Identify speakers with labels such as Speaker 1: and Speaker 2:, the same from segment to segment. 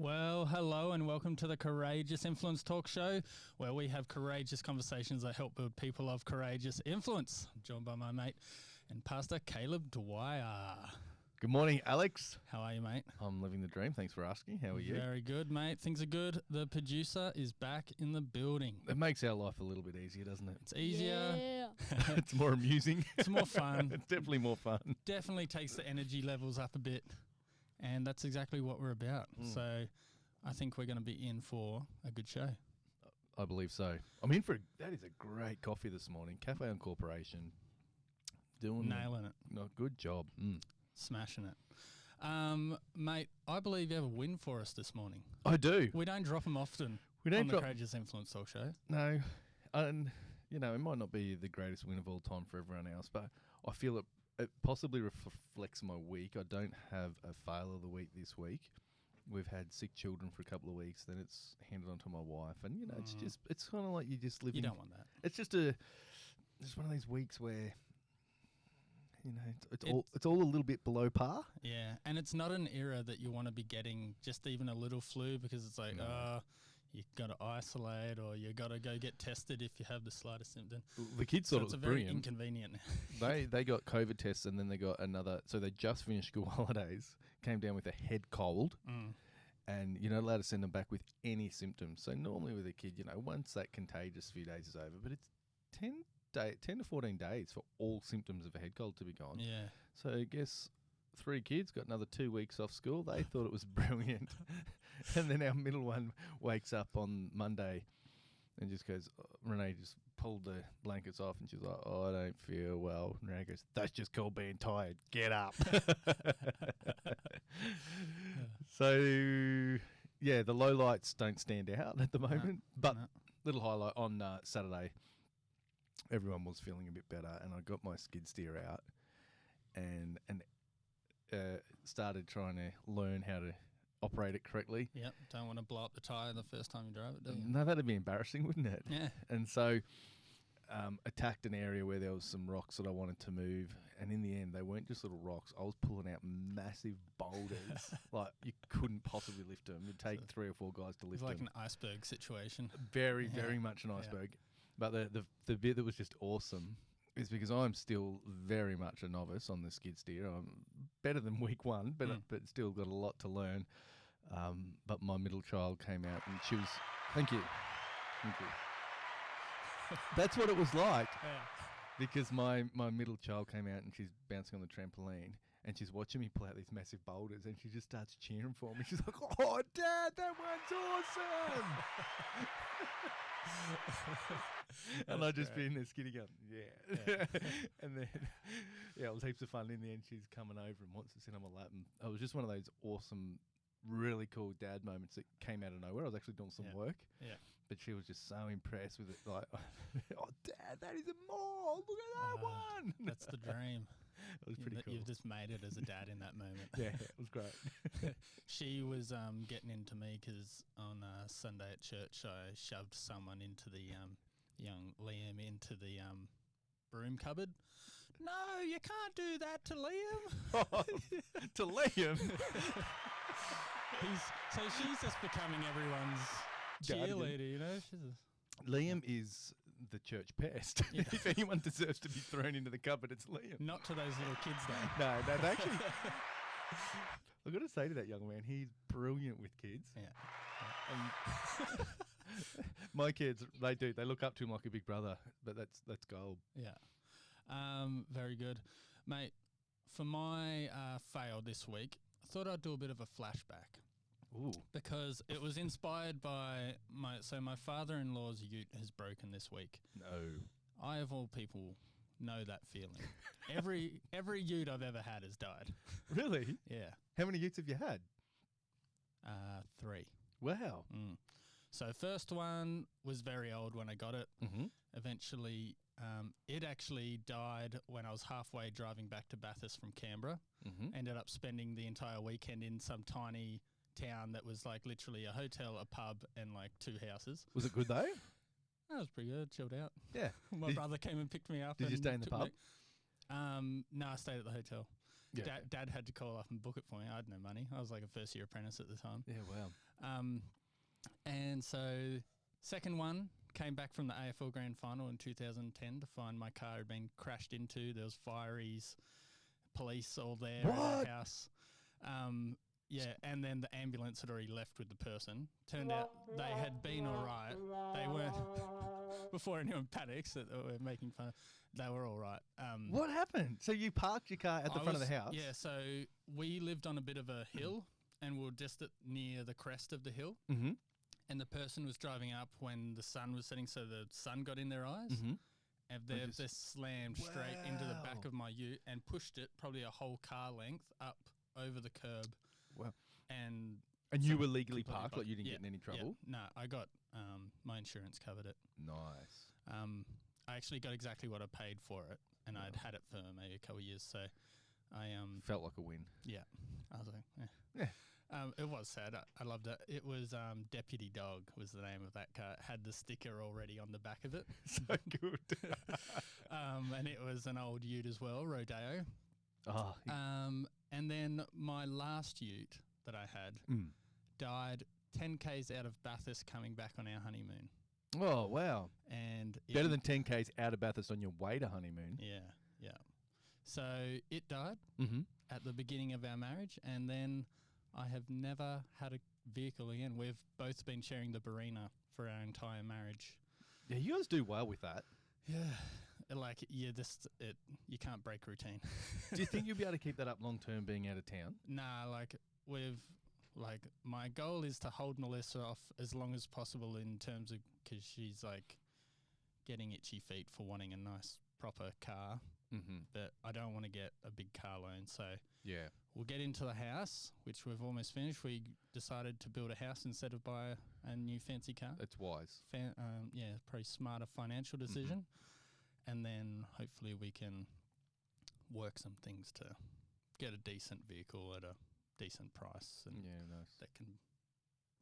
Speaker 1: Well, hello and welcome to the Courageous Influence Talk Show, where we have courageous conversations that help build people of courageous influence. I'm joined by my mate and Pastor Caleb Dwyer.
Speaker 2: Good morning, Alex.
Speaker 1: How are you, mate?
Speaker 2: I'm living the dream. Thanks for asking. How are you?
Speaker 1: Very good, mate. Things are good. The producer is back in the building.
Speaker 2: It makes our life a little bit easier, doesn't it?
Speaker 1: It's easier.
Speaker 3: Yeah.
Speaker 2: It's more amusing.
Speaker 1: It's more fun.
Speaker 2: It's definitely more fun.
Speaker 1: Definitely takes the energy levels up a bit. And that's exactly what we're about. So I think we're going to be in for a good show.
Speaker 2: I believe so. I'm in for that is a great coffee this morning. Cafe on Corporation.
Speaker 1: Nailing it.
Speaker 2: No, good job.
Speaker 1: Smashing it. Mate, I believe you have a win for us this morning.
Speaker 2: I do.
Speaker 1: We don't drop them often
Speaker 2: We don't
Speaker 1: on the
Speaker 2: drop-
Speaker 1: Courageous Influence Talk Show.
Speaker 2: No. And, it might not be the greatest win of all time for everyone else, but I feel it possibly reflects my week. I don't have a fail of the week this week. We've had sick children for a couple of weeks, then it's handed on to my wife. And, it's kind of like you just live
Speaker 1: You don't want that.
Speaker 2: It's just one of these weeks where, it's all a little bit below par.
Speaker 1: Yeah, and it's not an era that you want to be getting just even a little flu because it's like, you got to isolate or you got to go get tested if you have the slightest symptom.
Speaker 2: The kids thought it was
Speaker 1: it's a very
Speaker 2: brilliant.
Speaker 1: inconvenient.
Speaker 2: They got COVID tests and then they got another. So they just finished school holidays, came down with a head cold, and you're not allowed to send them back with any symptoms. So normally with a kid, once that contagious few days is over, but it's 10 to 14 days for all symptoms of a head cold to be gone.
Speaker 1: Yeah.
Speaker 2: So I guess 3 kids got another 2 weeks off school. They thought it was brilliant. And then our middle one wakes up on Monday and just goes, Renee just pulled the blankets off and she's like, I don't feel well. And Renee goes, that's just called being tired. Get up. So, the lowlights don't stand out at the moment. Little highlight on Saturday, everyone was feeling a bit better and I got my skid steer out and started trying to learn how to operate it correctly.
Speaker 1: Yep, don't want to blow up the tyre the first time you drive it, do you?
Speaker 2: No, that'd be embarrassing, wouldn't it?
Speaker 1: Yeah.
Speaker 2: And so attacked an area where there was some rocks that I wanted to move, and in the end, they weren't just little rocks. I was pulling out massive boulders. Like, you couldn't possibly lift them. It'd take 3 or 4 guys to lift them.
Speaker 1: It's like an iceberg situation.
Speaker 2: Very, very much an iceberg. But the bit that was just awesome is because I'm still very much a novice on the skid steer. I'm better than week 1, but still got a lot to learn. But my middle child came out and she was... Thank you. That's what it was like.
Speaker 1: Yeah.
Speaker 2: Because my middle child came out and she's bouncing on the trampoline and she's watching me pull out these massive boulders and she just starts cheering for me. She's like, oh, Dad, that one's awesome. And I just been there skinny going, yeah. And then, it was heaps of fun. In the end, she's coming over and wants to sit on my lap. And it was just one of those awesome, really cool dad moments that came out of nowhere. I was actually doing some work. Yeah. But she was just so impressed with it. Like, oh, Dad, that is a mole. Look at that one.
Speaker 1: That's the dream.
Speaker 2: It was pretty cool.
Speaker 1: You've just made it as a dad in that moment.
Speaker 2: Yeah, it was great.
Speaker 1: She was getting into me because on Sunday at church, I shoved someone into the young Liam into the broom cupboard. No, you can't do that to Liam.
Speaker 2: To Liam?
Speaker 1: So she's just becoming everyone's cheerleader,
Speaker 2: Liam is the church pest. Yeah. If anyone deserves to be thrown into the cupboard, it's Liam.
Speaker 1: Not to those little kids, though.
Speaker 2: No, actually... I've got to say to that young man, he's brilliant with kids.
Speaker 1: Yeah.
Speaker 2: My kids, they look up to him like a big brother, but that's gold.
Speaker 1: Yeah. Very good. Mate, for my fail this week, I thought I'd do a bit of a flashback.
Speaker 2: Ooh.
Speaker 1: Because it was inspired by my father-in-law's ute has broken this week.
Speaker 2: No.
Speaker 1: I, of all people, know that feeling. Every ute I've ever had has died.
Speaker 2: Really?
Speaker 1: Yeah.
Speaker 2: How many utes have you had?
Speaker 1: 3.
Speaker 2: Wow.
Speaker 1: So first one was very old when I got it.
Speaker 2: Mm-hmm.
Speaker 1: Eventually, it actually died when I was halfway driving back to Bathurst from Canberra. Mm-hmm. Ended up spending the entire weekend in some tiny town that was like literally a hotel, a pub, and like 2 houses.
Speaker 2: Was it good though?
Speaker 1: That was pretty good. Chilled out.
Speaker 2: Yeah.
Speaker 1: My brother came and picked me up.
Speaker 2: Did you stay in the pub?
Speaker 1: No, I stayed at the hotel.
Speaker 2: Yeah.
Speaker 1: Dad had to call up and book it for me. I had no money. I was like a first year apprentice at the time.
Speaker 2: Yeah, wow.
Speaker 1: And so second one came back from the AFL Grand Final in 2010 to find my car had been crashed into. There was fireys, police all there at the house. Yeah, and then the ambulance had already left with the person. Turned out they had been all right. They weren't, before anyone panics that we're making fun, they were all right.
Speaker 2: What happened? So you parked your car at the front of the house?
Speaker 1: Yeah, so we lived on a bit of a hill and we were just near the crest of the hill.
Speaker 2: Mm-hmm.
Speaker 1: And the person was driving up when the sun was setting, so the sun got in their eyes.
Speaker 2: Mm-hmm.
Speaker 1: And they slammed straight into the back of my ute and pushed it probably a whole car length up over the curb.
Speaker 2: Wow.
Speaker 1: And
Speaker 2: you were legally parked, like you didn't get in any trouble?
Speaker 1: Yeah. No, I got my insurance covered it.
Speaker 2: Nice.
Speaker 1: I actually got exactly what I paid for it, and I'd had it for maybe a couple of years, so I
Speaker 2: felt like a win.
Speaker 1: Yeah. I was like, it was sad. I loved it. It was Deputy Dog was the name of that car. It had the sticker already on the back of it.
Speaker 2: So good.
Speaker 1: And it was an old ute as well, Rodeo.
Speaker 2: Oh.
Speaker 1: And then my last ute that I had died 10 k's out of Bathurst coming back on our honeymoon.
Speaker 2: Oh, wow.
Speaker 1: And
Speaker 2: better than 10 k's out of Bathurst on your way to honeymoon.
Speaker 1: Yeah. So it died
Speaker 2: Mm-hmm.
Speaker 1: at the beginning of our marriage, and then I have never had a vehicle again. We've both been sharing the Barina for our entire marriage.
Speaker 2: Yeah, you guys do well with that.
Speaker 1: Yeah. You can't break routine.
Speaker 2: Do you think you'll be able to keep that up long term being out of town?
Speaker 1: Nah, my goal is to hold Melissa off as long as possible in terms of, because she's like getting itchy feet for wanting a nice proper car.
Speaker 2: Mm-hmm.
Speaker 1: But I don't want to get a big car loan. So
Speaker 2: yeah,
Speaker 1: we'll get into the house, which we've almost finished. We decided to build a house instead of buy a new fancy car.
Speaker 2: That's wise.
Speaker 1: Probably smarter financial decision. Mm-hmm. And then hopefully we can work some things to get a decent vehicle at a decent price, and
Speaker 2: nice.
Speaker 1: That can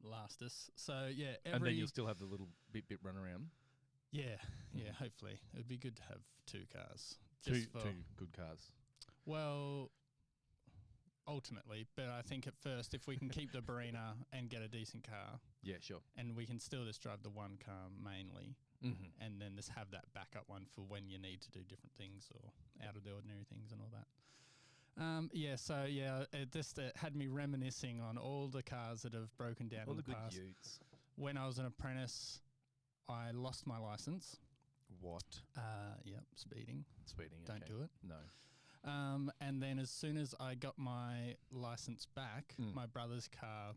Speaker 1: last us. So yeah,
Speaker 2: and then you'll still have the little bit run around.
Speaker 1: Yeah, hopefully it'd be good to have two cars.
Speaker 2: Two good cars.
Speaker 1: Well, ultimately, but I think at first, if we can keep the Barina and get a decent car,
Speaker 2: yeah, sure,
Speaker 1: and we can still just drive the one car mainly.
Speaker 2: Mm-hmm.
Speaker 1: And then just have that backup one for when you need to do different things or out of the ordinary things and all that. It had me reminiscing on all the cars that have broken down
Speaker 2: all
Speaker 1: in the
Speaker 2: good
Speaker 1: past.
Speaker 2: Utes.
Speaker 1: When I was an apprentice, I lost my license.
Speaker 2: What?
Speaker 1: Speeding.
Speaker 2: Speeding.
Speaker 1: Don't do it.
Speaker 2: No.
Speaker 1: And then as soon as I got my license back, my brother's car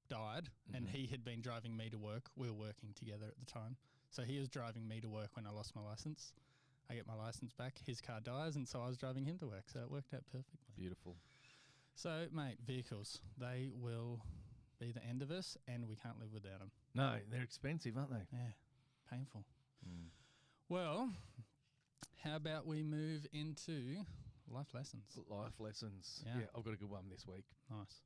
Speaker 1: died, and he had been driving me to work. We were working together at the time. So he was driving me to work when I lost my license. I get my license back, his car dies, and so I was driving him to work. So it worked out perfectly.
Speaker 2: Beautiful.
Speaker 1: So, mate, vehicles, they will be the end of us, and we can't live without them.
Speaker 2: No, they're expensive, aren't they?
Speaker 1: Yeah, painful. Well, how about we move into life lessons?
Speaker 2: Life lessons. Yeah, I've got a good one this week.
Speaker 1: Nice.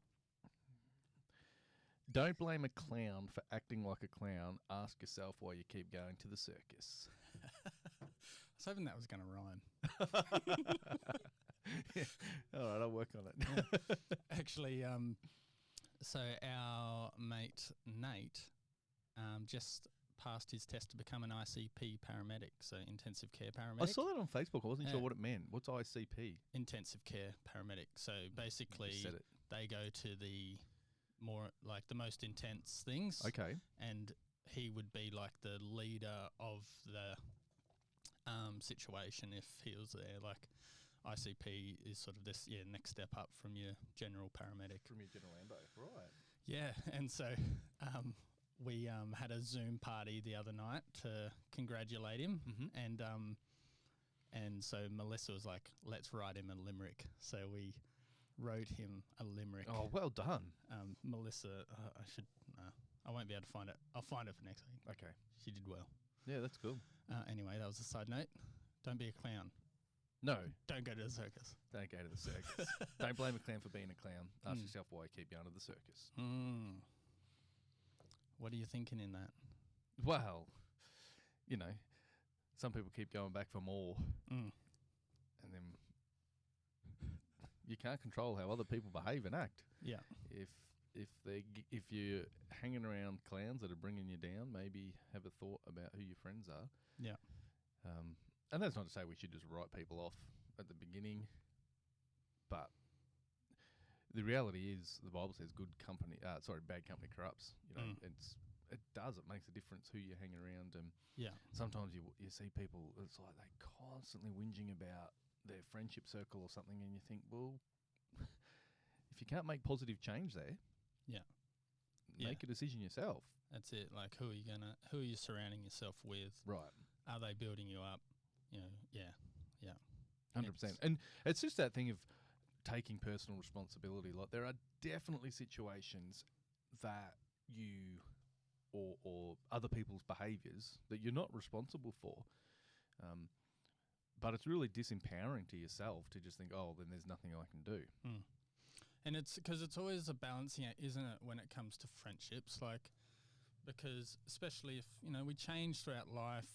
Speaker 2: Don't blame a clown for acting like a clown. Ask yourself why you keep going to the circus.
Speaker 1: I was hoping that was going to rhyme.
Speaker 2: Yeah. All right, I'll work on it.
Speaker 1: Actually, so our mate Nate just passed his test to become an ICP paramedic, so intensive care paramedic.
Speaker 2: I saw that on Facebook. I wasn't sure what it meant. What's ICP?
Speaker 1: Intensive care paramedic. So basically, they go to the more like the most intense things.
Speaker 2: Okay.
Speaker 1: And he would be like the leader of the situation if he was there. Like ICP is sort of this next step up from your general paramedic.
Speaker 2: From your general ambo, right?
Speaker 1: Yeah, and so we had a Zoom party the other night to congratulate him, and so Melissa was like, "Let's write him a limerick." So we wrote him a limerick.
Speaker 2: Oh, well done.
Speaker 1: Melissa, I won't be able to find it. I'll find it for next week.
Speaker 2: Okay.
Speaker 1: She did well.
Speaker 2: Yeah, that's cool.
Speaker 1: Anyway, that was a side note. Don't be a clown.
Speaker 2: No.
Speaker 1: Don't go to the circus.
Speaker 2: Don't go to the circus. Don't blame a clown for being a clown. Ask yourself why you keep going to the circus.
Speaker 1: What are you thinking in that?
Speaker 2: Well, some people keep going back for more. And then you can't control how other people behave and act.
Speaker 1: Yeah.
Speaker 2: If you're hanging around clowns that are bringing you down, maybe have a thought about who your friends are.
Speaker 1: Yeah.
Speaker 2: And that's not to say we should just write people off at the beginning, but the reality is the Bible says bad company corrupts. You know, it does. It makes a difference who you're hanging around. And sometimes you see people, it's like they constantly whinging about their friendship circle or something, and you think, well, if you can't make positive change there, make a decision yourself.
Speaker 1: That's it. Like, who are you surrounding yourself with?
Speaker 2: Right.
Speaker 1: Are they building you up? You know,
Speaker 2: 100%. And it's just that thing of taking personal responsibility. Like, there are definitely situations that you or other people's behaviours that you're not responsible for. But it's really disempowering to yourself to just think, oh, then there's nothing I can do.
Speaker 1: And it's because it's always a balancing act, isn't it, when it comes to friendships? Like, because especially if, you know, we change throughout life,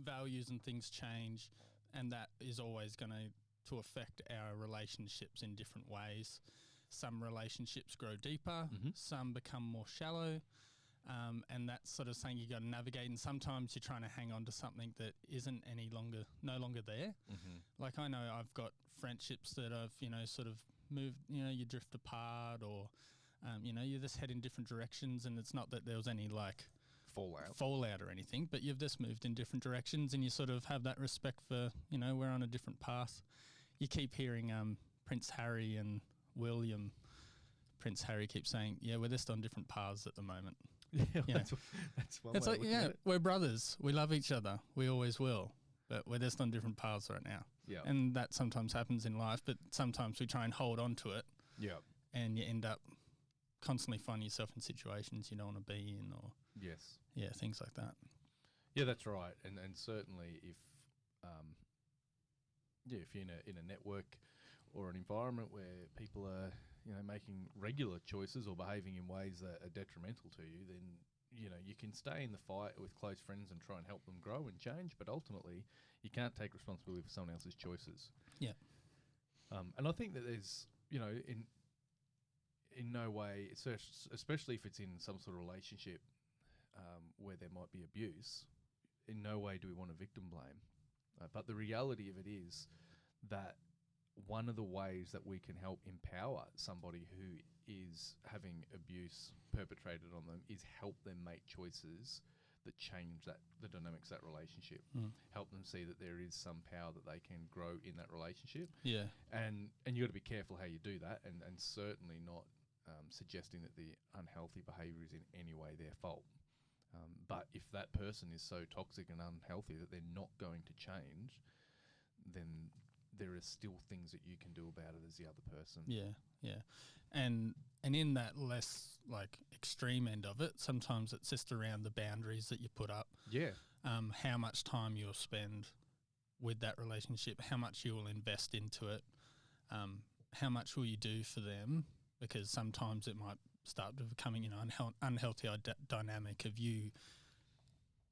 Speaker 1: values and things change, and that is always going to affect our relationships in different ways. Some relationships grow deeper, some become more shallow, and that's sort of something you got to navigate. And sometimes you're trying to hang on to something that isn't no longer there. Like, I know I've got friendships that I've, you know, sort of moved, you know, you drift apart, or you know, you just head in different directions, and it's not that there was any like fallout or anything, but you've just moved in different directions, and you sort of have that respect for, you know, we're on a different path. You keep hearing Prince Harry and William. Prince Harry keeps saying, yeah, we're just on different paths at the moment.
Speaker 2: That's one
Speaker 1: it's
Speaker 2: way
Speaker 1: like,
Speaker 2: of looking at it.
Speaker 1: we're brothers, we love each other, we always will, but we're just on different paths right now. And that sometimes happens in life, but sometimes we try and hold on to it, and you end up constantly finding yourself in situations you don't want to be in, or things like that.
Speaker 2: Yeah, that's right. And certainly if if you're in a network or an environment where people are, you know, making regular choices or behaving in ways that are detrimental to you, then, you know, you can stay in the fight with close friends and try and help them grow and change, but ultimately you can't take responsibility for someone else's choices. And I think that there's, you know, in no way, especially if it's in some sort of relationship where there might be abuse, in no way do we want to victim blame. But the reality of it is that one of the ways that we can help empower somebody who is having abuse perpetrated on them is help them make choices that change the dynamics of that relationship. Help them see that there is some power that they can grow in that relationship. And you got to be careful how you do that, and certainly not suggesting that the unhealthy behaviour is in any way their fault. But if that person is so toxic and unhealthy that they're not going to change, then there are still things that you can do about it as the other person. And in that less like extreme end of it, sometimes it's just around the boundaries that you put up. How much time you'll spend with that relationship, how much you will invest into it, how much will you do for them, because sometimes it might start becoming, you know, unhealthy dynamic of you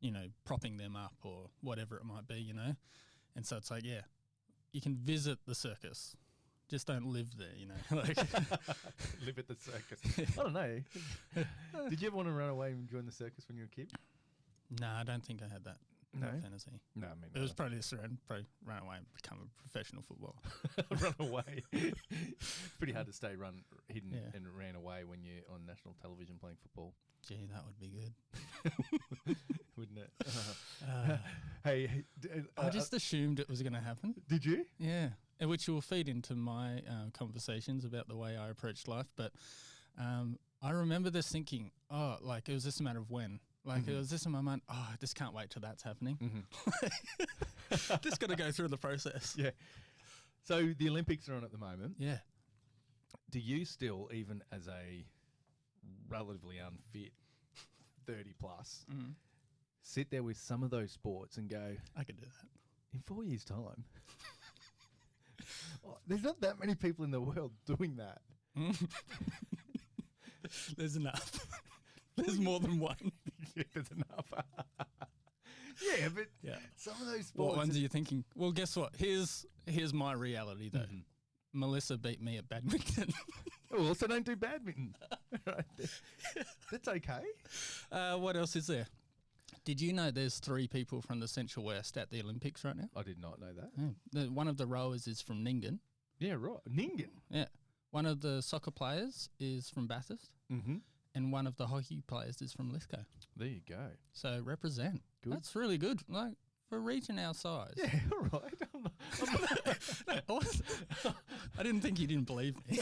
Speaker 2: know, propping them up or whatever it might be, you know. And so it's like, you can visit the circus, just don't live there, you know. Like live at the circus. I don't know. Did you ever want to run away and join the circus when you were a kid?
Speaker 1: No, I don't think I had that fantasy.
Speaker 2: No, I mean,
Speaker 1: it was probably just probably run away and become a professional footballer.
Speaker 2: Run away. It's pretty hard to stay hidden and ran away when you're on national television playing football.
Speaker 1: Gee, that would be good.
Speaker 2: Wouldn't it? Hey,
Speaker 1: I just assumed it was going to happen.
Speaker 2: Did you?
Speaker 1: Yeah, which will feed into my conversations about the way I approach life. But I remember this thinking, like it was just a matter of when. Like it was just in my mind, I just can't wait till that's happening. Just got to go through the process.
Speaker 2: So the Olympics are on at the moment.
Speaker 1: Do
Speaker 2: you still, even as a relatively unfit 30 plus, sit there with some of those sports and go,
Speaker 1: I could do that
Speaker 2: in 4 years' time? There's not that many people in the world doing that.
Speaker 1: There's enough. There's more than one.
Speaker 2: There's enough. But some of those sports.
Speaker 1: What ones are you thinking? Well, guess what? Here's my reality though. Melissa beat me at badminton.
Speaker 2: Oh, well, so don't do badminton. Right there. That's okay.
Speaker 1: What else is there? Did you know there's 3 people from the Central West at the Olympics right now?
Speaker 2: I did not know that.
Speaker 1: One of the rowers is from Nyngan.
Speaker 2: Yeah, right. Nyngan.
Speaker 1: Yeah. One of the soccer players is from Bathurst.
Speaker 2: Mm-hmm.
Speaker 1: And one of the hockey players is from Lithgow.
Speaker 2: There you go.
Speaker 1: So represent.
Speaker 2: Good.
Speaker 1: That's really good. Like, for a region our size.
Speaker 2: Yeah, all right.
Speaker 1: I didn't think you didn't believe me.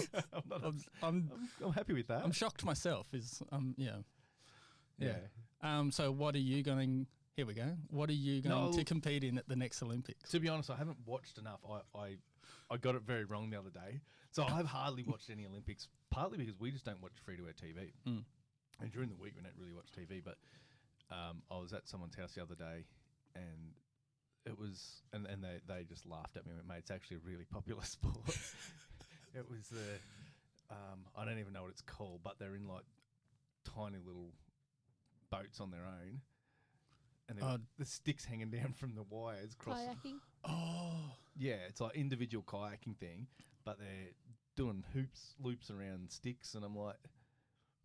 Speaker 2: I'm happy with that.
Speaker 1: I'm shocked myself. Yeah.
Speaker 2: Yeah.
Speaker 1: So what are you going? Here we go. What are you going to compete in at the next Olympics?
Speaker 2: To be honest, I haven't watched enough. I got it very wrong the other day. So I've hardly watched any Olympics, partly because we just don't watch free-to-air TV.
Speaker 1: Mm.
Speaker 2: And during the week, we don't really watch TV. But I was at someone's house the other day, and it was, and they just laughed at me and went, mate, it's actually a really popular sport. It was I don't even know what it's called, but they're in like tiny little boats on their own. And the sticks hanging down from the wires.
Speaker 3: Kayaking?
Speaker 1: Oh.
Speaker 2: Yeah, it's like individual kayaking thing, but they're doing loops around sticks, and I'm like,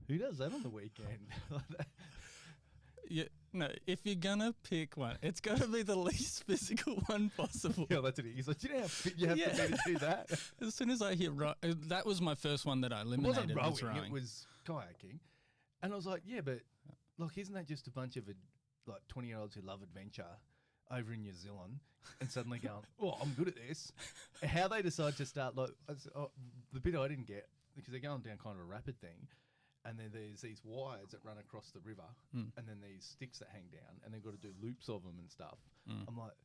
Speaker 2: who does that on the weekend?
Speaker 1: Yeah, no, if you're going to pick one, it's got to be the least physical one possible.
Speaker 2: Yeah, that's it. He's like, do you know how fit you have to be to do that?
Speaker 1: As soon as I hear that was my first one that I eliminated.
Speaker 2: It wasn't rowing, it was kayaking. And I was like, yeah, but like, isn't that just a bunch of 20-year-olds who love adventure over in New Zealand and suddenly going, oh, I'm good at this? How they decide to start, the bit I didn't get, because they're going down kind of a rapid thing, and then there's these wires that run across the river, and then these sticks that hang down, and they've got to do loops of them and stuff. I'm like,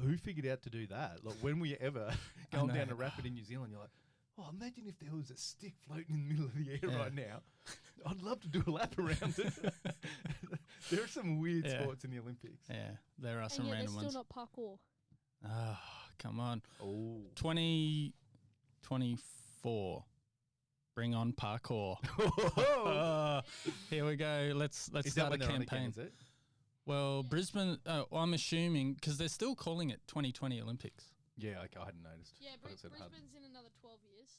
Speaker 2: who figured out to do that? Like, when were you ever going down a rapid in New Zealand? You're like, oh, imagine if there was a stick floating in the middle of the air right now. I'd love to do a lap around it. There are some weird sports in the Olympics.
Speaker 1: Yeah, there are some random ones.
Speaker 3: There's still not parkour.
Speaker 1: Oh, come on.
Speaker 2: Oh.
Speaker 1: 2024. Bring on parkour. Here we go. Let's start a campaign.
Speaker 2: Again, is it?
Speaker 1: Well, Brisbane, I'm assuming, because they're still calling it 2020 Olympics.
Speaker 2: Yeah, I hadn't noticed.
Speaker 3: Yeah, Brisbane's in another 12 years.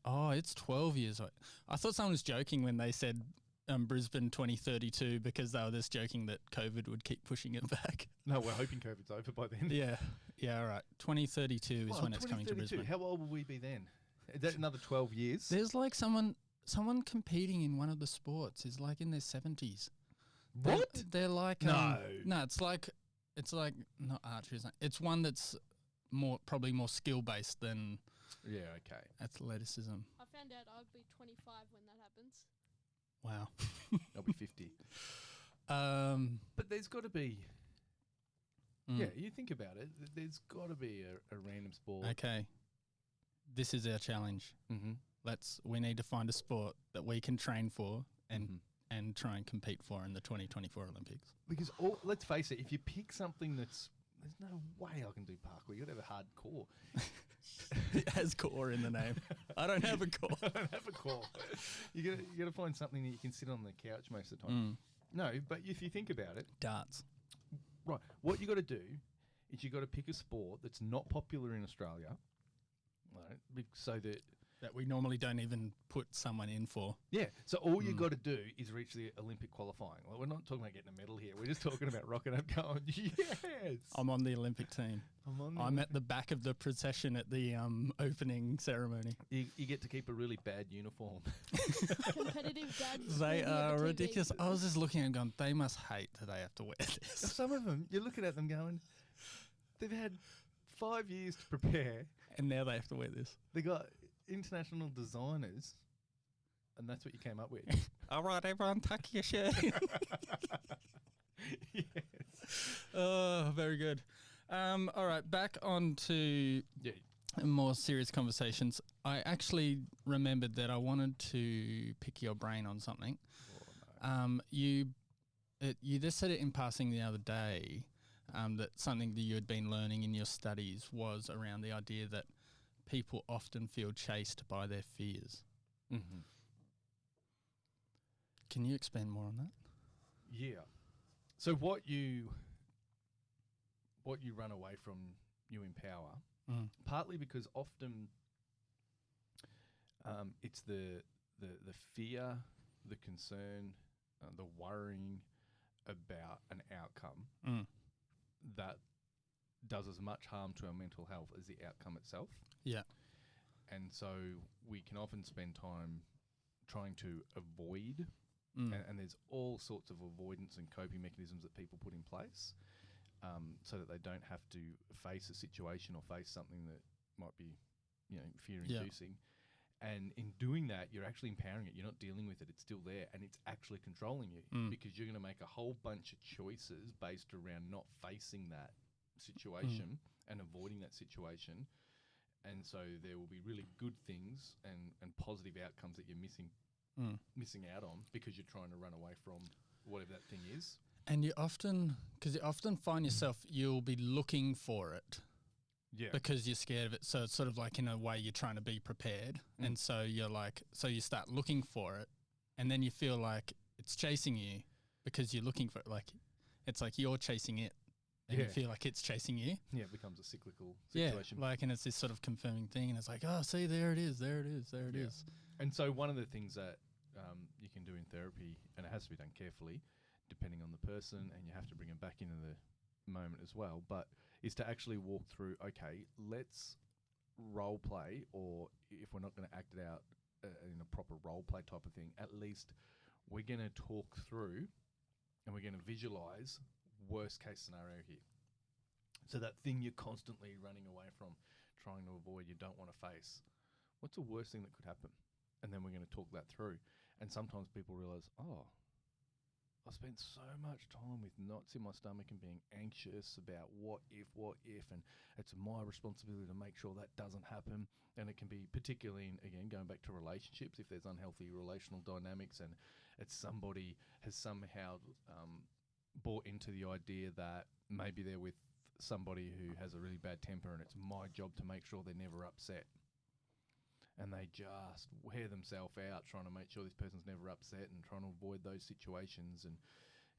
Speaker 1: Oh, it's 12 years. I thought someone was joking when they said Brisbane 2032 because they were just joking that COVID would keep pushing it back.
Speaker 2: No, we're hoping COVID's over by then.
Speaker 1: Yeah, all right. 2032 is when it's coming to Brisbane.
Speaker 2: How old will we be then? Is that another 12 years?
Speaker 1: There's like someone competing in one of the sports is like in their 70s.
Speaker 2: What?
Speaker 1: They're like
Speaker 2: no,
Speaker 1: it's like not archery. It's one that's probably more skill based than athleticism.
Speaker 3: I found out I'll be 25 when that happens.
Speaker 1: Wow.
Speaker 2: I'll be 50. But there's got to be. Yeah, you think about it. There's got to be a random sport.
Speaker 1: Okay. This is our challenge.
Speaker 2: Mm-hmm.
Speaker 1: We need to find a sport that we can train for and try and compete for in the 2024 Olympics.
Speaker 2: Because let's face it, if you pick something there's no way I can do parkour. You got to have a hard core.
Speaker 1: It has core in the name. I don't have a core.
Speaker 2: I don't have a core. You got to find something that you can sit on the couch most of the time. No, but if you think about it,
Speaker 1: darts.
Speaker 2: Right. What you got to do is you got to pick a sport that's not popular in Australia, right? So that
Speaker 1: we normally don't even put someone in for.
Speaker 2: Yeah. So all you got to do is reach the Olympic qualifying. Well, we're not talking about getting a medal here. We're just talking about rocking up going, yes.
Speaker 1: I'm on the Olympic team. I'm at the back of the procession at the opening ceremony.
Speaker 2: You get to keep a really bad uniform.
Speaker 3: Competitive dads.
Speaker 1: They are ridiculous. I was just looking and going, they must hate that they have to wear this.
Speaker 2: Some of them, you're looking at them going, they've had 5 years to prepare.
Speaker 1: And now they have to wear this.
Speaker 2: They got international designers, and that's what you came up with.
Speaker 1: All right, everyone, tuck your shirt.
Speaker 2: Yes.
Speaker 1: Oh, very good. All right, back on to more serious conversations. I actually remembered that I wanted to pick your brain on something. Oh, no. You just said it in passing the other day, that something that you had been learning in your studies was around the idea that people often feel chased by their fears.
Speaker 2: Mm-hmm.
Speaker 1: Can you expand more on that?
Speaker 2: Yeah. So what you run away from, you empower, partly because often It's the fear, the concern, the worrying about an outcome that does as much harm to our mental health as the outcome itself.
Speaker 1: Yeah.
Speaker 2: And so we can often spend time trying to avoid, and there's all sorts of avoidance and coping mechanisms that people put in place so that they don't have to face a situation or face something that might be, fear-inducing. And in doing that, you're actually empowering it. You're not dealing with it. It's still there, and it's actually controlling you because you're going to make a whole bunch of choices based around not facing that situation and avoiding that situation. And so there will be really good things and positive outcomes that you're missing out on because you're trying to run away from whatever that thing is.
Speaker 1: And you often find yourself, you'll be looking for it.
Speaker 2: Yeah.
Speaker 1: Because you're scared of it. So it's sort of like in a way you're trying to be prepared. And so you're like, so you start looking for it and then you feel like it's chasing you because you're looking for it. Like, it's like you're chasing it and you feel like it's chasing you.
Speaker 2: Yeah, it becomes a cyclical situation.
Speaker 1: Yeah, like, and it's this sort of confirming thing and it's like, oh, see, there it is.
Speaker 2: And so one of the things that you can do in therapy, and it has to be done carefully, depending on the person, and you have to bring them back into the moment as well, but is to actually walk through, okay, let's role play, or if we're not going to act it out in a proper role play type of thing, at least we're going to talk through and we're going to visualize worst case scenario here. So that thing you're constantly running away from, trying to avoid, you don't want to face. What's the worst thing that could happen? And then we're going to talk that through. And sometimes people realize, oh, I spent so much time with knots in my stomach and being anxious about what if, and it's my responsibility to make sure that doesn't happen. And it can be particularly, again, going back to relationships, if there's unhealthy relational dynamics and it's somebody has somehow bought into the idea that maybe they're with somebody who has a really bad temper and it's my job to make sure they're never upset. And they just wear themselves out trying to make sure this person's never upset and trying to avoid those situations.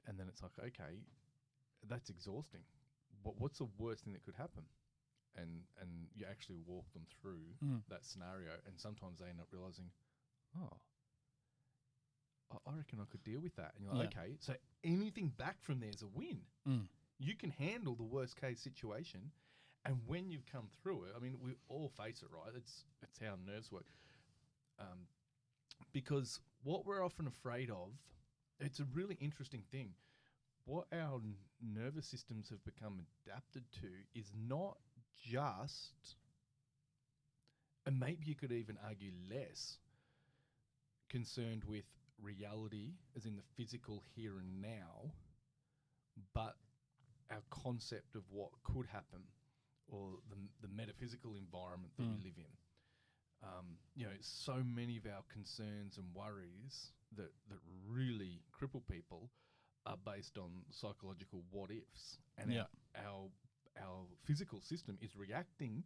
Speaker 2: And then it's like, okay, that's exhausting. What's the worst thing that could happen? And you actually walk them through that scenario. And sometimes they end up realizing, oh, I reckon I could deal with that. And you're like, okay, so anything back from there is a win. You can handle the worst case situation. And when you've come through it, I mean, we all face it, right? It's how nerves work. Because what we're often afraid of, it's a really interesting thing. What our nervous systems have become adapted to is not just, and maybe you could even argue less, concerned with reality, as in the physical here and now, but our concept of what could happen, or the metaphysical environment that we live in. So many of our concerns and worries that really cripple people are based on psychological what ifs, and our physical system is reacting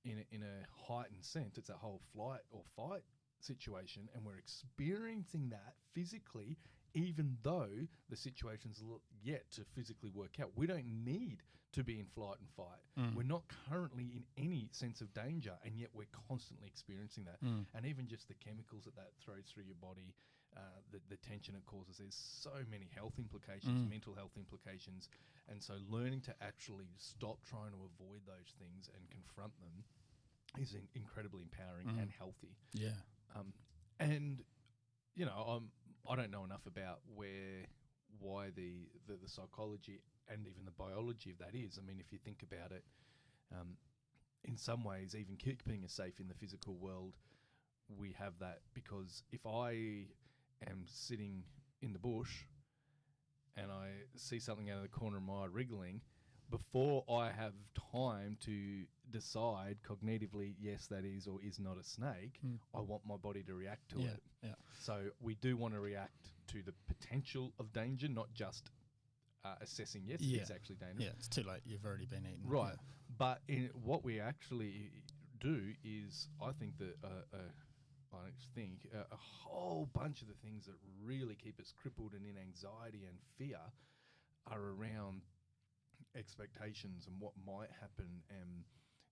Speaker 2: in a heightened sense. It's a whole flight or fight situation, and we're experiencing that physically, even though the situation's yet to physically work out. We don't need to be in flight and fight. We're not currently in any sense of danger, and yet we're constantly experiencing that. And even just the chemicals that throws through your body, the tension it causes, there's so many health implications, mental health implications. And so learning to actually stop trying to avoid those things and confront them is incredibly empowering and healthy.
Speaker 1: Yeah.
Speaker 2: And, I don't know enough about why the psychology and even the biology of that is. I mean, if you think about it, in some ways, even keeping us safe in the physical world, we have that because if I am sitting in the bush and I see something out of the corner of my eye wriggling, before I have time to decide cognitively, yes, that is or is not a snake, I want my body to react to it.
Speaker 1: Yeah.
Speaker 2: So we do want to react to the potential of danger, not just assessing, yes, it's actually dangerous.
Speaker 1: Yeah, it's too late. You've already been eaten.
Speaker 2: Right. But what we actually do is, I think that a whole bunch of the things that really keep us crippled and in anxiety and fear are around expectations and what might happen, and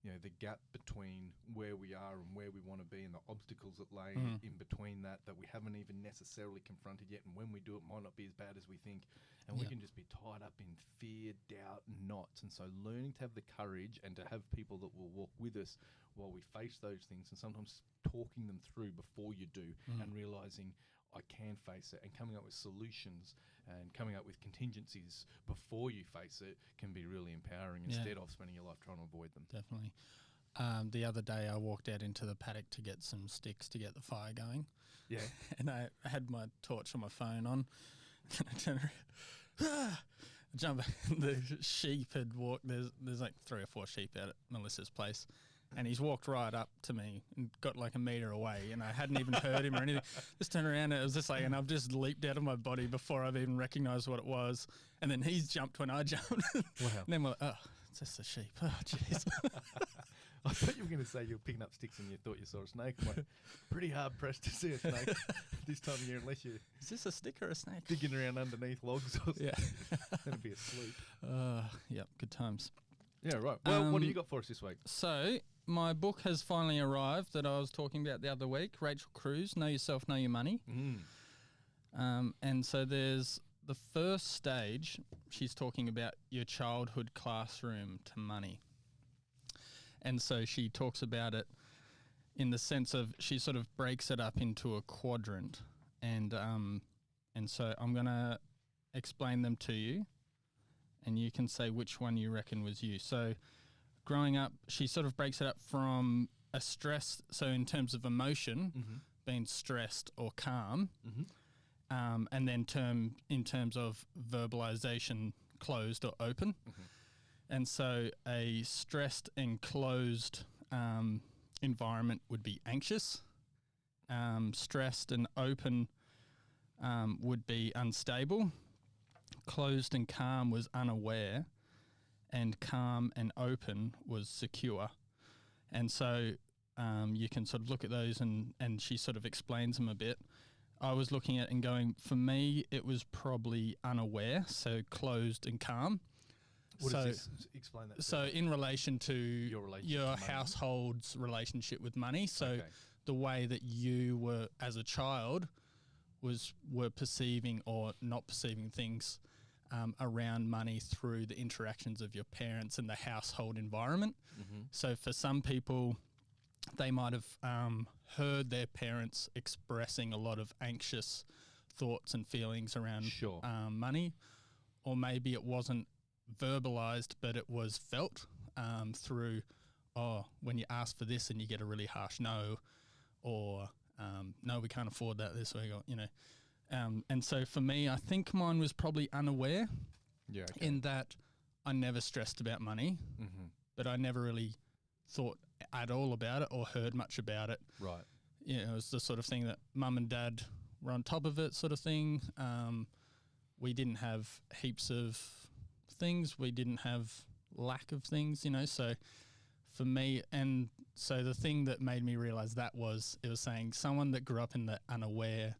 Speaker 2: the gap between where we are and where we want to be and the obstacles that lay in between that we haven't even necessarily confronted yet. And when we do, it might not be as bad as we think. And we can just be tied up in fear, doubt, and knots. And so learning to have the courage and to have people that will walk with us while we face those things, and sometimes talking them through before you do and realising I can face it, and coming up with solutions and coming up with contingencies before you face it can be really empowering instead of spending your life trying to avoid them.
Speaker 1: Definitely. The other day I walked out into the paddock to get some sticks to get the fire going.
Speaker 2: Yeah.
Speaker 1: And I had my torch on my phone on. And I turned around, jump. The sheep had walked. There's like 3 or 4 sheep out at Melissa's place. And he's walked right up to me and got like a metre away, and I hadn't even heard him or anything. Just turned around and it was just like, and I've just leaped out of my body before I've even recognised what it was. And then he's jumped when I jumped.
Speaker 2: Wow.
Speaker 1: And then we're like, oh, it's just a sheep. Oh, jeez.
Speaker 2: I thought you were going to say you were picking up sticks and you thought you saw a snake. I'm like, pretty hard pressed to see a snake this time of year unless you're
Speaker 1: Is this a stick or a snake?
Speaker 2: digging around underneath logs or something.
Speaker 1: Yeah.
Speaker 2: That'd be asleep.
Speaker 1: Yep, good times.
Speaker 2: Yeah, right. Well, what do you got for us this week?
Speaker 1: So my book has finally arrived that I was talking about the other week, Rachel Cruz, Know Yourself, Know Your Money. And so there's the first stage, she's talking about your childhood classroom to money. And so she talks about it in the sense of, she sort of breaks it up into a quadrant. And so I'm going to explain them to you, and you can say which one you reckon was you. So growing up, she sort of breaks it up from a stress, so in terms of emotion, being stressed or calm, and then in terms of verbalization, closed or open. And so a stressed and closed environment would be anxious. Stressed and open would be unstable. Closed and calm was unaware. And calm and open was secure. And so you can sort of look at those, and she sort of explains them a bit. I was looking at and going, for me, it was probably unaware, so closed and calm.
Speaker 2: What does this explain that?
Speaker 1: So in relation to your
Speaker 2: to
Speaker 1: household's relationship with money, so the way that you were as a child were perceiving or not perceiving things around money through the interactions of your parents and the household environment. So for some people, they might have heard their parents expressing a lot of anxious thoughts and feelings around money, or maybe it wasn't verbalized, but it was felt through, when you ask for this and you get a really harsh no, or no, we can't afford that this week, or, and so for me, I think mine was probably unaware in that I never stressed about money, but I never really thought at all about it or heard much about it.
Speaker 2: Right.
Speaker 1: It was the sort of thing that mum and dad were on top of it, sort of thing. We didn't have heaps of things. We didn't have lack of things, so for me, and so the thing that made me realize that was, it was saying someone that grew up in the unaware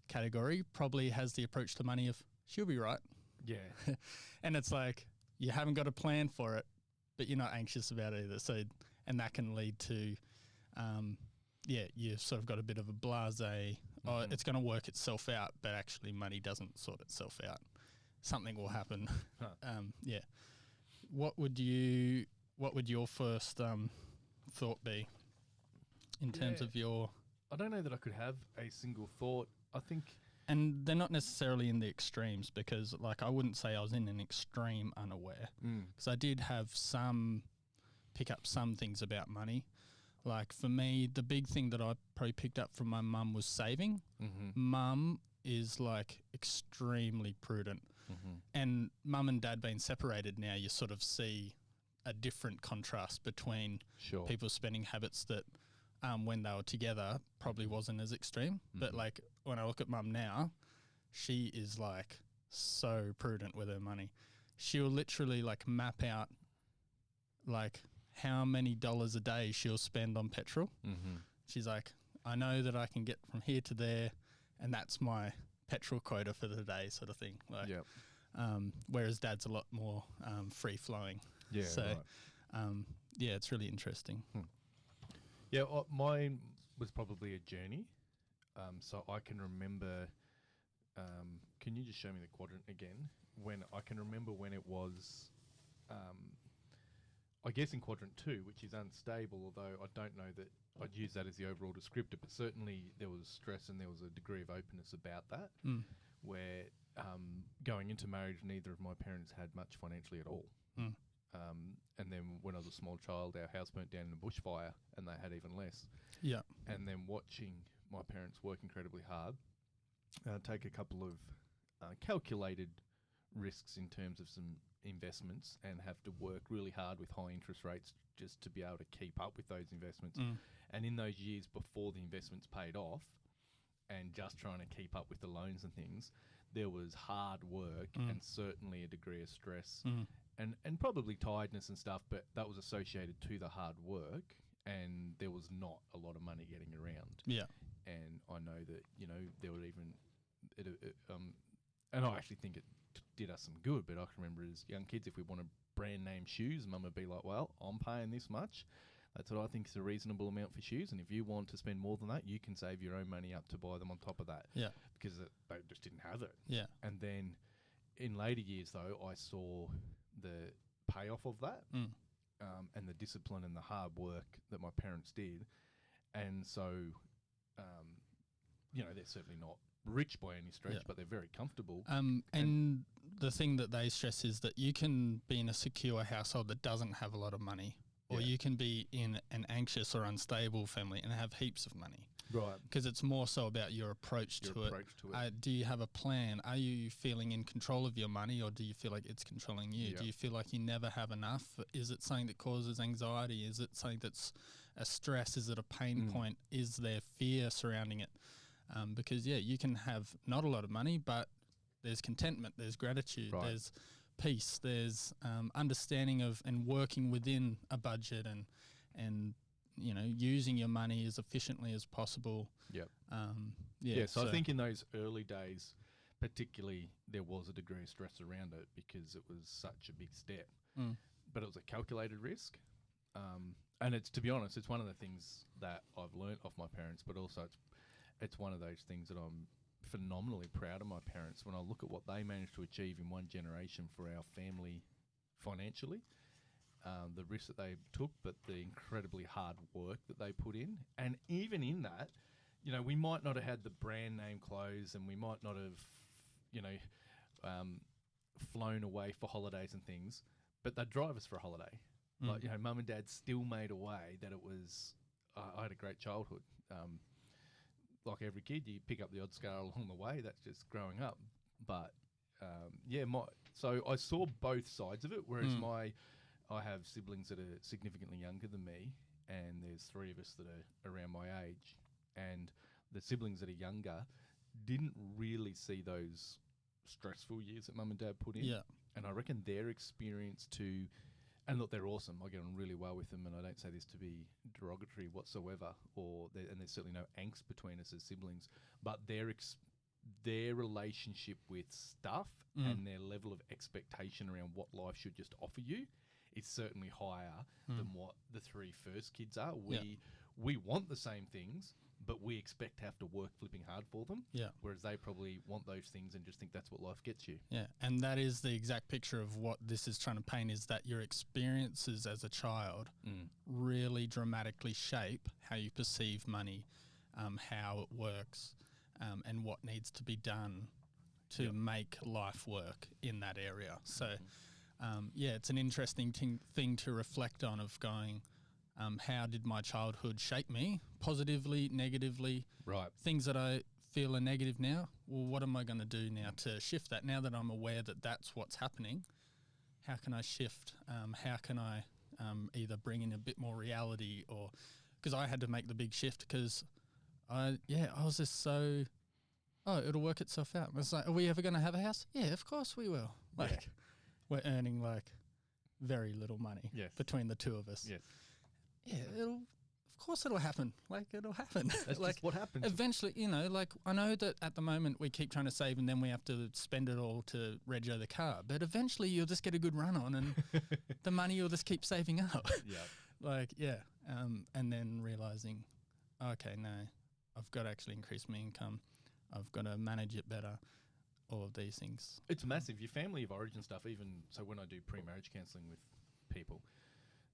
Speaker 1: category probably has the approach to money of, she'll be right.
Speaker 2: Yeah.
Speaker 1: And it's like, you haven't got a plan for it, but you're not anxious about it either. So, and that can lead to, you've sort of got a bit of a blasé, it's going to work itself out, but actually money doesn't sort itself out. Something will happen. What would your first thought be in terms of your...
Speaker 2: I don't know that I could have a single thought. I think...
Speaker 1: And they're not necessarily in the extremes, because like I wouldn't say I was in an extreme unaware, because I did have pick up some things about money. Like for me, the big thing that I probably picked up from my mum was saving. Mum is like extremely prudent. And mum and dad being separated now, you sort of see a different contrast between people's spending habits that when they were together probably wasn't as extreme. But like when I look at mum now, she is like so prudent with her money. She'll literally like map out like how many dollars a day she'll spend on petrol. She's like, I know that I can get from here to there, and that's my petrol quota for the day, sort of thing. Like, whereas dad's a lot more free flowing. yeah, it's really interesting.
Speaker 2: Yeah, mine was probably a journey. So I can remember. Can you just show me the quadrant again? When I can remember when it was, I guess in quadrant 2, which is unstable. Although I don't know that I'd use that as the overall descriptor, but certainly there was stress and there was a degree of openness about that. Where going into marriage, neither of my parents had much financially at all. And then when I was a small child, our house burnt down in a bushfire, and they had even less.
Speaker 1: Yeah.
Speaker 2: And then watching my parents work incredibly hard, take a couple of calculated risks in terms of some investments, and have to work really hard with high interest rates just to be able to keep up with those investments. And in those years before the investments paid off, and just trying to keep up with the loans and things, there was hard work and certainly a degree of stress and probably tiredness and stuff, but that was associated to the hard work, and there was not a lot of money getting around.
Speaker 1: Yeah.
Speaker 2: And I know that, you know, there were even, and I actually think it did us some good, but I can remember as young kids, if we wanted brand name shoes, Mum would be like, well, I'm paying this much. That's what I think is a reasonable amount for shoes. And if you want to spend more than that, you can save your own money up to buy them on top of that.
Speaker 1: Yeah.
Speaker 2: Because they just didn't have it.
Speaker 1: Yeah.
Speaker 2: And then in later years, though, I saw the payoff of that and the discipline and the hard work that my parents did. And so, you know, they're certainly not rich by any stretch, but they're very comfortable.
Speaker 1: And the thing that they stress is that you can be in a secure household that doesn't have a lot of money, or you can be in an anxious or unstable family and have heaps of money.
Speaker 2: Right.
Speaker 1: Because it's more so about your approach to it. Do you have a plan? Are you feeling in control of your money, or do you feel like it's controlling you?
Speaker 2: Yeah.
Speaker 1: Do you feel like you never have enough? Is it something that causes anxiety? Is it something that's a stress? Is it a pain point? Is there fear surrounding it? Because, you can have not a lot of money, but there's contentment, there's gratitude, there's peace, there's understanding of and working within a budget and you know, using your money as efficiently as possible.
Speaker 2: Yep.
Speaker 1: So
Speaker 2: I think in those early days, particularly, there was a degree of stress around it because it was such a big step. But it was a calculated risk. And it's, to be honest, it's one of the things that I've learnt off my parents, but also it's one of those things that I'm phenomenally proud of my parents when I look at what they managed to achieve in one generation for our family financially. The risks that they took, but the incredibly hard work that they put in. And even in that, you know, we might not have had the brand name clothes, and we might not have, you know, flown away for holidays and things, but they'd drive us for a holiday. Like, you know, Mum and Dad still made a way that it was, I had a great childhood. Like every kid, you pick up the odd scar along the way. That's just growing up. But, so I saw both sides of it, whereas I have siblings that are significantly younger than me, and there's 3 of us that are around my age. And the siblings that are younger didn't really see those stressful years that Mum and Dad put in.
Speaker 1: Yeah.
Speaker 2: And I reckon their experience and look, they're awesome. I get on really well with them, and I don't say this to be derogatory whatsoever, and there's certainly no angst between us as siblings, but their relationship with stuff and their level of expectation around what life should just offer you is certainly higher than what the 3 first kids are. We want the same things, but we expect to have to work flipping hard for them. Yeah. Whereas they probably want those things and just think that's what life gets you.
Speaker 1: Yeah. And that is the exact picture of what this is trying to paint, is that your experiences as a child really dramatically shape how you perceive money, how it works, and what needs to be done to make life work in that area. So, it's an interesting thing to reflect on, of going, how did my childhood shape me, positively, negatively?
Speaker 2: Right.
Speaker 1: Things that I feel are negative now, well, what am I going to do now to shift that? Now that I'm aware that that's what's happening, how can I shift? How can I either bring in a bit more reality, or because I had to make the big shift because I was just so, it'll work itself out. It's like, are we ever going to have a house? Yeah, of course we will. Like, we're earning like very little money between the 2 of us.
Speaker 2: Yes.
Speaker 1: Yeah, of course it'll happen. Like, it'll happen.
Speaker 2: That's
Speaker 1: like,
Speaker 2: just what happens.
Speaker 1: eventually, you know, like, I know that at the moment we keep trying to save and then we have to spend it all to rego the car. But eventually you'll just get a good run on and the money you'll just keep saving up.
Speaker 2: Yeah.
Speaker 1: Like, yeah. And then realising, okay, no, I've got to actually increase my income. I've got to manage it better. All of these things.
Speaker 2: It's massive. Your family of origin stuff, even so when I do pre-marriage counselling with people,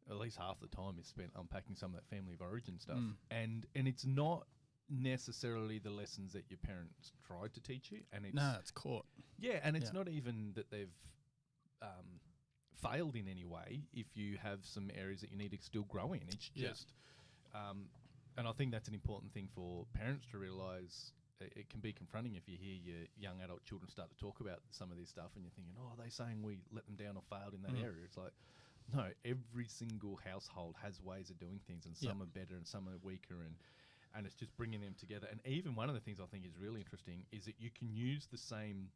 Speaker 2: at least half the time is spent unpacking some of that family of origin stuff. And it's not necessarily the lessons that your parents tried to teach you. And
Speaker 1: it's caught.
Speaker 2: Yeah, and it's not even that they've failed in any way if you have some areas that you need to still grow in. It's just, and I think that's an important thing for parents to realise. It can be confronting if you hear your young adult children start to talk about some of this stuff and you're thinking, oh, are they saying we let them down or failed in that area? It's like, no, every single household has ways of doing things, and some are better and some are weaker, and it's just bringing them together. And even one of the things I think is really interesting is that you can use the same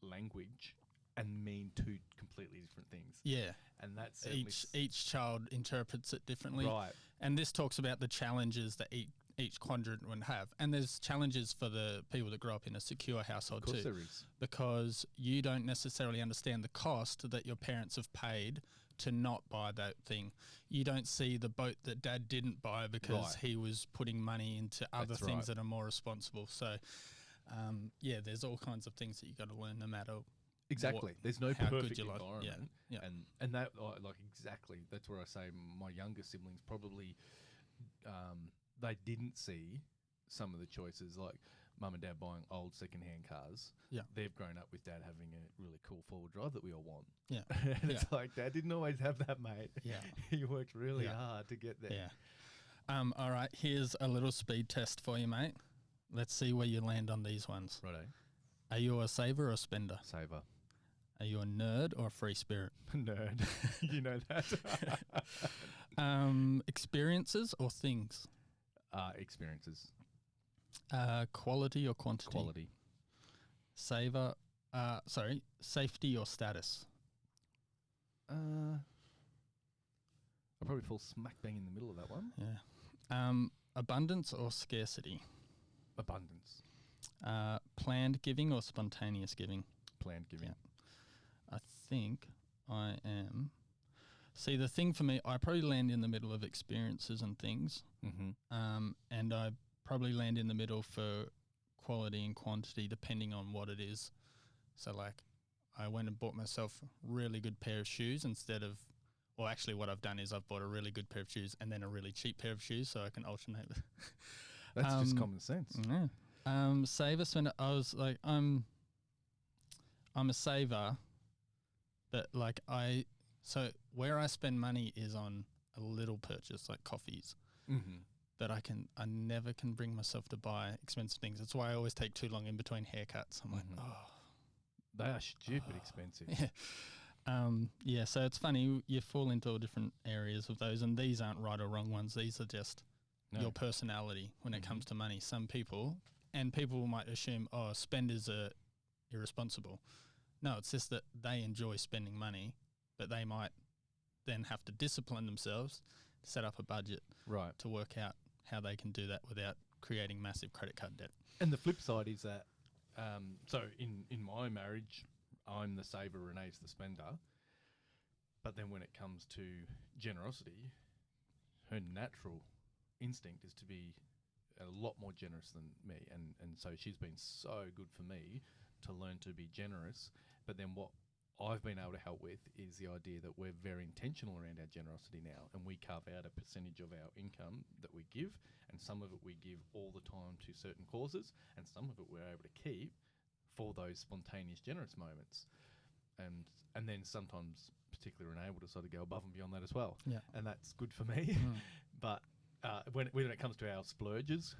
Speaker 2: language and mean two completely different things.
Speaker 1: Yeah.
Speaker 2: And that's
Speaker 1: each child interprets it differently.
Speaker 2: Right.
Speaker 1: And this talks about the challenges that each quadrant would have. And there's challenges for the people that grow up in a secure household too.
Speaker 2: Of course there is.
Speaker 1: Because you don't necessarily understand the cost that your parents have paid to not buy that thing. You don't see the boat that dad didn't buy because he was putting money into other things that are more responsible. So, there's all kinds of things that you got to learn no matter
Speaker 2: exactly. There's no
Speaker 1: how
Speaker 2: perfect
Speaker 1: good you like.
Speaker 2: environment.
Speaker 1: Yeah.
Speaker 2: And that, like, exactly, that's where I say my younger siblings probably, they didn't see some of the choices, like mum and dad buying old second-hand cars.
Speaker 1: Yeah.
Speaker 2: They've grown up with dad having a really cool four-wheel drive that we all want.
Speaker 1: Yeah.
Speaker 2: And it's like, dad didn't always have that, mate.
Speaker 1: Yeah.
Speaker 2: He worked really hard to get there.
Speaker 1: Yeah. All right, here's a little speed test for you, mate. Let's see where you land on these ones.
Speaker 2: Righto.
Speaker 1: Are you a saver or a spender?
Speaker 2: Saver.
Speaker 1: Are you a nerd or a free spirit?
Speaker 2: Nerd. You know that.
Speaker 1: Experiences or things?
Speaker 2: Experiences.
Speaker 1: Quality or quantity?
Speaker 2: Quality.
Speaker 1: Safety or status?
Speaker 2: I'll probably fall smack bang in the middle of that one.
Speaker 1: Yeah. Abundance or scarcity?
Speaker 2: Abundance.
Speaker 1: Planned giving or spontaneous giving?
Speaker 2: Planned giving.
Speaker 1: Yeah. I think I am. See, the thing for me, I probably land in the middle of experiences and things.
Speaker 2: Mm-hmm.
Speaker 1: And I probably land in the middle for quality and quantity, depending on what it is. So, like, I went and bought myself a really good pair of shoes instead of, well, actually what I've done is I've bought a really good pair of shoes and then a really cheap pair of shoes so I can alternate.
Speaker 2: That's just common sense.
Speaker 1: Yeah. Saver, spender. I was like, I'm a saver, but like so where I spend money is on a little purchase like coffees.
Speaker 2: Mm-hmm.
Speaker 1: That I never can bring myself to buy expensive things. That's why I always take too long in between haircuts. I'm like,
Speaker 2: they are stupid expensive.
Speaker 1: Yeah. So it's funny, you fall into all different areas of those, and these aren't right or wrong ones. These are just your personality when it comes to money. Some people might assume, spenders are irresponsible. No, it's just that they enjoy spending money, but they might then have to discipline themselves, set up a budget to work out how they can do that without creating massive credit card debt.
Speaker 2: And the flip side is that, so in my marriage, I'm the saver, Renee's the spender. But then when it comes to generosity, her natural instinct is to be a lot more generous than me. And so she's been so good for me to learn to be generous. But then what I've been able to help with is the idea that we're very intentional around our generosity now, and we carve out a percentage of our income that we give, and some of it we give all the time to certain causes, and some of it we're able to keep for those spontaneous generous moments. And then sometimes, particularly Renee, will decide to go above and beyond that as well.
Speaker 1: Yeah.
Speaker 2: And that's good for me. But when it comes to our splurges,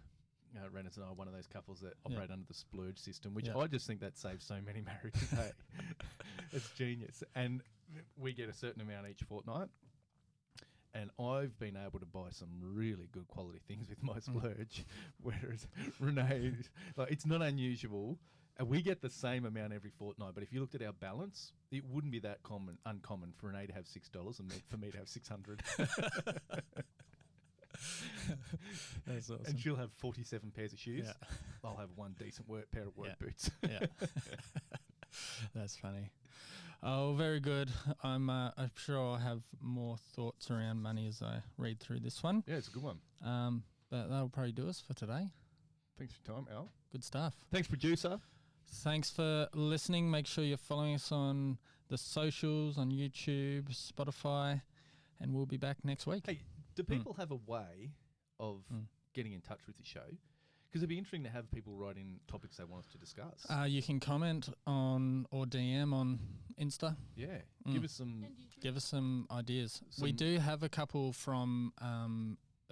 Speaker 2: Rennes and I are one of those couples that operate under the splurge system, which I just think that saves so many marriages. Hey, it's genius. And we get a certain amount each fortnight. And I've been able to buy some really good quality things with my splurge, whereas Renee, like, it's not unusual. And we get the same amount every fortnight, but if you looked at our balance, it wouldn't be that uncommon for Renee to have $6 and for me to have $600.
Speaker 1: That's awesome.
Speaker 2: And she'll have 47 pairs of shoes.
Speaker 1: Yeah.
Speaker 2: I'll have one decent pair of work boots.
Speaker 1: Yeah. That's funny. Oh, very good. I'm sure I'll have more thoughts around money as I read through this one.
Speaker 2: Yeah, it's a good one.
Speaker 1: But that'll probably do us for today.
Speaker 2: Thanks for your time, Al.
Speaker 1: Good stuff.
Speaker 2: Thanks, producer.
Speaker 1: Thanks for listening. Make sure you're following us on the socials, on YouTube, Spotify, and we'll be back next week.
Speaker 2: Hey, do people have a way of getting in touch with the show? Because it'd be interesting to have people write in topics they want us to discuss.
Speaker 1: You can comment on or DM on Insta.
Speaker 2: Yeah, give us some.
Speaker 3: And YouTube.
Speaker 1: Give us some ideas. We do have a couple from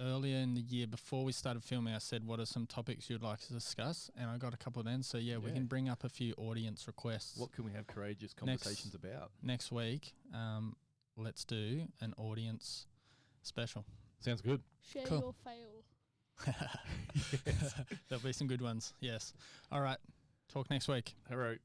Speaker 1: earlier in the year before we started filming. I said, what are some topics you'd like to discuss? And I got a couple then. So, yeah, we can bring up a few audience requests.
Speaker 2: What can we have courageous conversations about?
Speaker 1: Next week, let's do an audience special.
Speaker 2: Sounds good.
Speaker 3: Share
Speaker 1: Cool.
Speaker 3: your fail.
Speaker 1: There'll be some good ones. Yes. All right. Talk next week.
Speaker 2: All right.